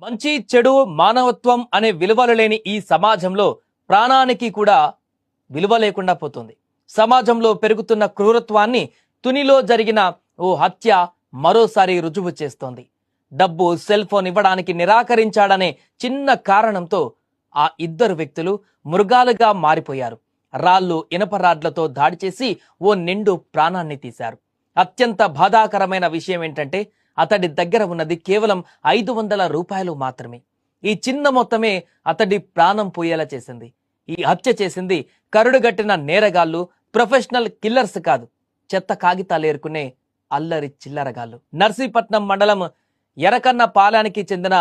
మంచి చెడు మానవత్వం అనే విలువలు లేని ఈ సమాజంలో ప్రాణానికి కూడా విలువ లేకుండా పోతుంది. సమాజంలో పెరుగుతున్న క్రూరత్వాన్ని తునిలో జరిగిన ఓ హత్య మరోసారి రుజువు చేస్తోంది. డబ్బు, సెల్ ఫోన్ ఇవ్వడానికి నిరాకరించాడనే చిన్న కారణంతో ఆ ఇద్దరు వ్యక్తులు మృగాలుగా మారిపోయారు. రాళ్లు, ఇనప రాడ్లతో దాడి చేసి ఓ నిండు ప్రాణాన్ని తీశారు. అత్యంత బాధాకరమైన విషయం ఏంటంటే అతడి దగ్గర ఉన్నది కేవలం 500 రూపాయలు మాత్రమే. ఈ చిన్న మొత్తమే అతడి ప్రాణం పోయేలా చేసింది. ఈ హత్య చేసింది కరుడుగట్టిన నేరగాళ్లు, ప్రొఫెషనల్ కిల్లర్స్ కాదు, చెత్త కాగితాలు ఏరుకునే అల్లరి చిల్లరగాళ్లు. నర్సీపట్నం మండలం ఎరకన్న పాలానికి చెందిన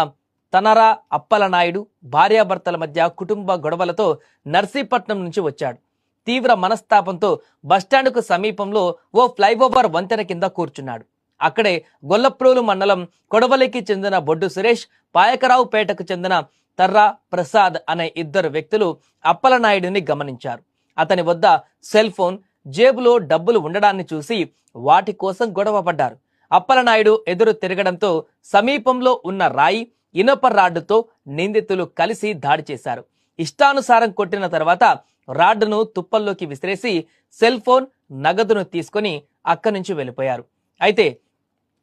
తనరా అప్పలనాయుడు భార్యాభర్తల మధ్య కుటుంబ గొడవలతో నర్సీపట్నం నుంచి వచ్చాడు. తీవ్ర మనస్తాపంతో బస్టాండ్కు సమీపంలో ఓ ఫ్లైఓవర్ వంతెన కింద కూర్చున్నాడు. అక్కడే గొల్లప్రోలు మండలం కొడవలికి చెందిన బొడ్డు సురేష్, పాయకరావుపేటకు చెందిన తర్రా ప్రసాద్ అనే ఇద్దరు వ్యక్తులు అప్పలనాయుడిని గమనించారు. అతని వద్ద సెల్ ఫోన్, జేబులో డబ్బులు ఉండడాన్ని చూసి వాటి కోసం గొడవ పడ్డారు. అప్పలనాయుడు ఎదురు తిరగడంతో సమీపంలో ఉన్న రాయి, ఇనప రాడ్డుతో నిందితులు కలిసి దాడి చేశారు. ఇష్టానుసారం కొట్టిన తర్వాత రాడ్డును తుప్పల్లోకి విసిరేసి సెల్ ఫోన్, నగదును తీసుకుని అక్కడి నుంచి వెళ్ళిపోయారు. అయితే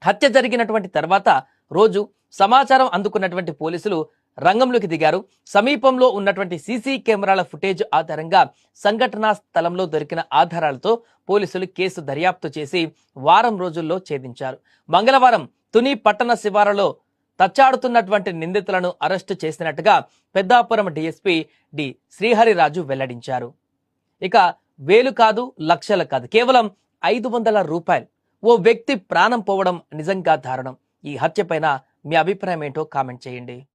హత్య జరిగినటువంటి తర్వాత రోజు సమాచారం అందుకున్నటువంటి పోలీసులు రంగంలోకి దిగారు. సమీపంలో ఉన్నటువంటి సీసీ కెమెరాల ఫుటేజ్ ఆధారంగా సంఘటనా స్థలంలో దొరికిన ఆధారాలతో పోలీసులు కేసు దర్యాప్తు చేసి వారం రోజుల్లో ఛేదించారు. మంగళవారం తుని పట్టణ శివారులో తచ్చాడుతున్నటువంటి నిందితులను అరెస్టు చేసినట్టుగా పెద్దాపురం డీఎస్పీ డి శ్రీహరిరాజు వెల్లడించారు. ఇక వేలు కాదు, లక్షలు కాదు, కేవలం 500 రూపాయలు. ఓ వ్యక్తి ప్రాణం పోవడం నిజంగా దారుణం. ఈ హత్య పైన మీ అభిప్రాయం ఏంటో కామెంట్ చేయండి.